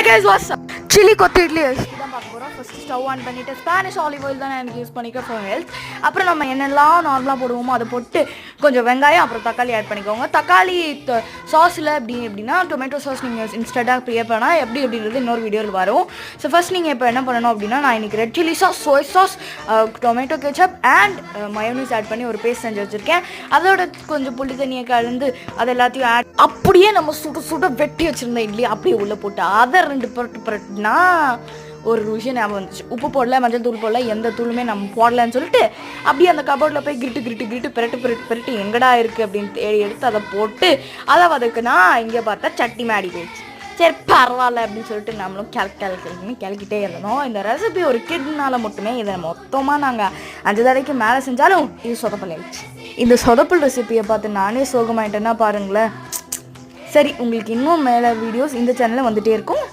guys, what's up? Chili கொத்து idli recipe தான் பார்க்க போகிறோம். ஃபஸ்ட்டு ஸ்டவ் ஆன் பண்ணிவிட்டு ஸ்பானிஷ் ஆலிவ் ஆயில் தான் எனக்கு யூஸ் பண்ணிக்கிறேன் ஃபார் ஹெல்த். அப்புறம் நம்ம என்னெல்லாம் நார்மலாக போடுவோமோ அதை போட்டு கொஞ்சம் வெங்காயம் அப்புறம் தக்காளி ஆட் பண்ணிக்கோங்க. தக்காளி சாஸில் எப்படின்னா டொமேட்டோ சாஸ் நீங்கள் இன்ஸ்டண்ட்டாக ப்ரிப்பேர் பண்ணால் எப்படி அப்படின்றது இன்னொரு வீடியோவில் வரும். ஸோ ஃபஸ்ட் நீங்கள் இப்போ என்ன பண்ணணும் அப்படின்னா, நான் இன்றைக்கி red chilli sauce, soy sauce, tomato ketchup and mayonnaise add பண்ணி ஒரு பேஸ்ட் செஞ்சு வச்சுருக்கேன். அதோட கொஞ்சம் புளி தண்ணியை கலந்து அது எல்லாத்தையும் ஆட் அப்படியே நம்ம சுட வெட்டி வச்சுருந்த இட்லி அப்படியே உள்ளே போட்டு அதை 2 புரட்டுனா ஒரு விஷயம் ஞாபகம் வந்துச்சு. உப்பு போடல, மஞ்சள் தூள் போடல, எந்த தூளுமே நம்ம போடலன்னு சொல்லிட்டு அப்படியே அந்த கபோர்டில் போய் கிரிட்டு பெரட்டு எங்கடா இருக்குது அப்படின்னு தேடி எடுத்து அதை போட்டு அதை வதக்குனா இங்கே பார்த்தா சட்னி மாடி போயிடுச்சு. சரி பரவாயில்ல அப்படின்னு சொல்லிட்டு நம்மளும் கிளக்கிட்டே இருந்தோம். இந்த ரெசிபி ஒரு கிட்னால மட்டுமே இதை மொத்தமாக நாங்கள் 5 தடவைக்கு மேலே செஞ்சாலும் இது சொதப்பல் ஆயிடுச்சு. இந்த சொதப்பல் ரெசிபியை பார்த்து நானே சோகமாயிட்டேன்னா பாருங்களேன். சரி, உங்களுக்கு இன்னும் மேலே வீடியோஸ் இந்த சேனலில் வந்துகிட்டே இருக்கும்.